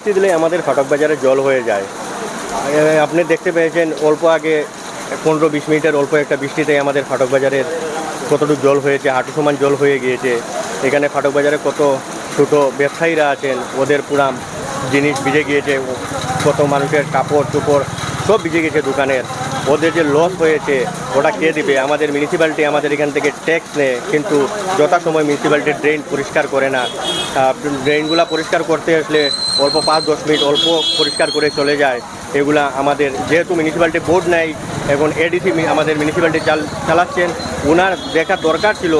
বৃষ্টি দিলে আমাদের ফাটক বাজারে জল হয়ে যায়। আপনি দেখতে পেয়েছেন অল্প আগে 15-20 মিনিটের অল্প একটা বৃষ্টিতে আমাদের ফাটক বাজারের কতটুকু জল হয়েছে, হাঁটু সমান জল হয়ে গিয়েছে। এখানে ফাটক বাজারে কত ছোটো ব্যবসায়ীরা আছেন, ওদের পুরা জিনিস ভিজে গিয়েছে, কত মানুষের কাপড় চোপড় সব ভিজে গেছে দোকানের। ওদের যে লস হয়েছে ওটা কে দিবে? আমাদের মিউনিসিপ্যালিটি আমাদের এখান থেকে ট্যাক্স নেয়, কিন্তু যথাসময় মিউনিসিপ্যালিটি ড্রেন পরিষ্কার করে না। ড্রেনগুলো পরিষ্কার করতে আসলে অল্প 5-10 মিনিট অল্প পরিষ্কার করে চলে যায়। এগুলা আমাদের যেহেতু মিউনিসিপ্যালিটি বোর্ড নেয়, এখন এডিসি আমাদের মিউনিসিপ্যালিটি চালাচ্ছেন, ওনার দেখার দরকার ছিল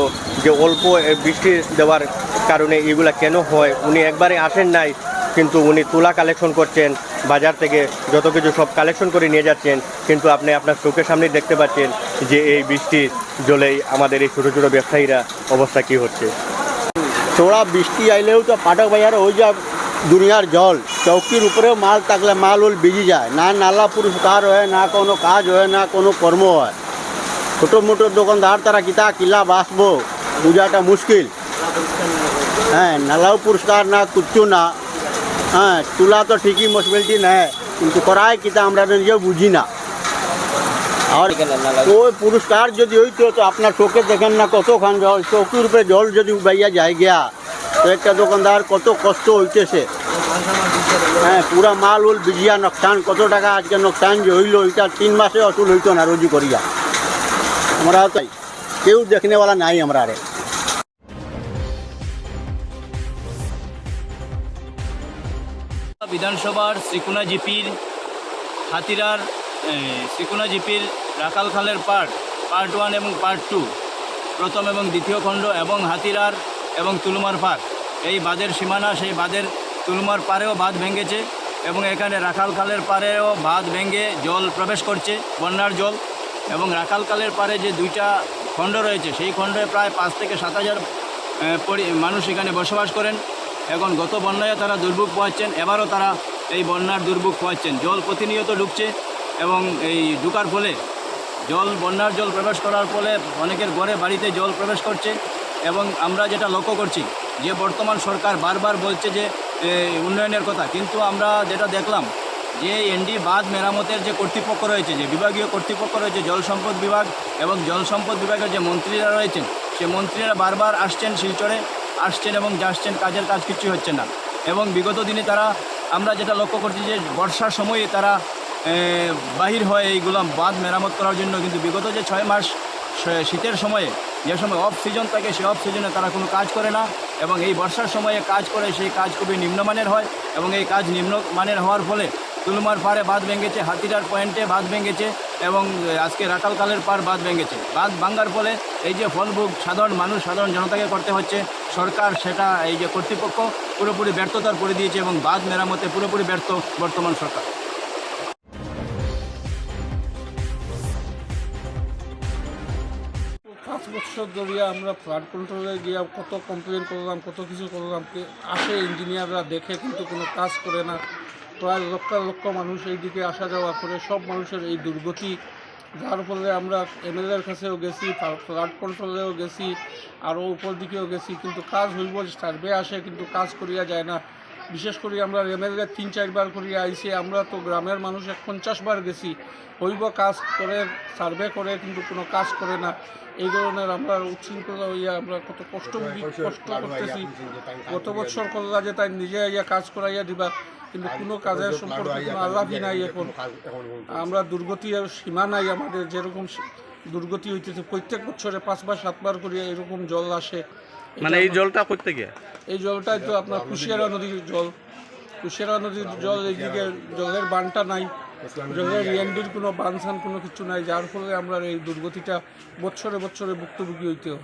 যে অল্প বৃষ্টি দেওয়ার কারণে এগুলা কেন হয়। উনি একবারে আসেন নাই, কিন্তু উনি তুলা কালেকশন করছেন বাজার থেকে, যত কিছু সব কালেকশন করে নিয়ে যাচ্ছেন, কিন্তু আপনি আপনার চোখের সামনে দেখতে পাচ্ছেন যে এই বৃষ্টির জলেই আমাদের এই ছোটো ছোটো ব্যবসায়ীরা অবস্থা কী হচ্ছে। थोड़ा বৃষ্টি আইলেও তো পাটক বাজারে ওই যা দুনিয়ার জল, চৌকির উপরেও মাল থাকলে মাল ওল ভিজি যায় না। নালা পরিষ্কার হয় না, কোনো কাজ হয় না, কোনো কর্ম হয়। ছোটো মোটো দোকানদার তারা কিলা বাঁচবো বোঝাটা মুশকিল। হ্যাঁ, নালাও পরিষ্কার না, কিচ্ছু না। হ্যাঁ, তুলা তো ঠিকই মিউনিসিপ্যালিটি নেয়, কিন্তু করায় কিতা আমরা নিজেও বুঝি না। আর ওই পুরস্কার যদি হইতো তো আপনার চোখে দেখেন না কতখান জল, চৌকির উপরে জল যদি বাইয়া যায় গিয়া তো একটা দোকানদার কত কষ্ট হইতেছে। হ্যাঁ, পুরা মাল উল বিজিয়া নোকসান, কত টাকা আজকে নোকসান যে হইল এটা 3 মাসে অসুল হইতো না রোজি করিয়া। আমরা তাই কেউ দেখনেওয়ালা নাই আমরা আরে। বিধানসভার শ্রীকোনা জিপির হাতিরার শ্রীকোনা জিপির রাখাল খালের পার্ট 1 এবং পার্ট 2 প্রথম এবং দ্বিতীয় খণ্ড এবং হাতিরার এবং তুলমার পাড়, এই বাঁধের সীমানা, সেই বাঁধের তুলমার পাড়েও বাঁধ ভেঙেছে এবং এখানে রাখাল খালের পাড়েও বাঁধ ভেঙে জল প্রবেশ করছে, বন্যার জল। এবং রাখাল খালের পাড়ে যে 2টা খণ্ড রয়েছে সেই খণ্ডে প্রায় 5 থেকে 7 হাজার মানুষ এখানে বসবাস করেন। এখন গত বন্যায় তারা দুর্ভোগ পোহাচ্ছেন, এবারও তারা এই বন্যার দুর্ভোগ পোহাচ্ছেন। জল প্রতিনিয়ত ঢুকছে এবং এই ঢুকার ফলে বন্যার জল প্রবেশ করার ফলে অনেকের ঘরে বাড়িতে জল প্রবেশ করছে। এবং আমরা যেটা লক্ষ্য করছি যে বর্তমান সরকার বারবার বলছে যে উন্নয়নের কথা, কিন্তু আমরা যেটা দেখলাম যে এনডি বাঁধ মেরামতের যে কর্তৃপক্ষ রয়েছে, যে বিভাগীয় কর্তৃপক্ষ রয়েছে, জল সম্পদ বিভাগ এবং জল সম্পদ বিভাগের যে মন্ত্রীরা রয়েছেন, সে মন্ত্রীরা বারবার আসছেন, শিলচরে আসছেন এবং যাচ্ছেন, কাজ কিচ্ছু হচ্ছে না। এবং বিগত দিনে তারা, আমরা যেটা লক্ষ্য করছি যে বর্ষার সময়ে তারা বাহির হয় এইগুলো বাঁধ মেরামত করার জন্য, কিন্তু বিগত যে 6 মাস শীতের সময়ে যে সময় অফ সিজন থাকে সেই অফ সিজনে তারা কোনো কাজ করে না এবং এই বর্ষার সময়ে কাজ করে, সেই কাজ খুবই নিম্নমানের হয় এবং এই কাজ নিম্নমানের হওয়ার ফলে তুলমার পাড়ে বাঁধ ভেঙেছে, হাতিরার পয়েন্টে বাঁধ ভেঙেছে এবং আজকে রাখাল খালের পাড় বাঁধ ভেঙেছে। বাঁধ ভাঙার ফলে এই যে ফলভোগ সাধারণ মানুষ, সাধারণ জনতাকে করতে হচ্ছে, সরকার সেটা এই যে কর্তৃপক্ষ পুরোপুরি ব্যর্থতার করে দিয়েছে এবং বাঁধ মেরামতে পুরোপুরি ব্যর্থ বর্তমান সরকার। 5 বছর ধরে আমরা ফ্লাড কন্ট্রোলে গিয়ে কত কমপ্লেন করলাম, কত কিছু করলাম, আসে ইঞ্জিনিয়াররা দেখে কিন্তু কোনো কাজ করে না। প্রায় লক্ষ মানুষ এই দিকে আসা যাওয়া করে, সব মানুষের এই দুর্গতি, যার ফলে আমরা এমএলএর কাছেও গেছি, ফ্লাড কন্ট্রোলেও গেছি, আরও উপর দিকেও গেছি, কিন্তু কাজ হইব, সার্ভে আসে কিন্তু কাজ করিয়া যায় না। বিশেষ করে আমরা এমএলএ 3-4 বার করিয়া আইছি, আমরা তো গ্রামের মানুষ 50 বার গেছি, হইব কাজ করে, সার্ভে করে, কিন্তু কোনো কাজ করে না। এই ধরনের আমরা উচ্ছৃঙ্খলা হইয়া আমরা কত কষ্ট করতেছি। গত বছর করলা যে তাই নিজে ইয়া কাজ করাইয়া দিবা, কিন্তু কোনো কাজের সম্পর্কে কোনো আলাপই নাই। এখন আমরা দুর্গতি আর সীমা নাই আমাদের, যেরকম দুর্গতি হইতেছে প্রত্যেক বছরে 5 বার 7 বার করিয়া এরকম জল আসে। মানে এই জলটা করতে গিয়ে এই জলটাই তো আপনার কুশিয়ারা নদীর জল, কুশিয়ারা নদীর জল, এইদিকে জলের বানটা নাই, জলের এনডির কোনো বানসান কোনো কিছু নাই, যার ফলে আমরা এই দুর্গতিটা বছরে ভুক্তভোগী হইতে হয়।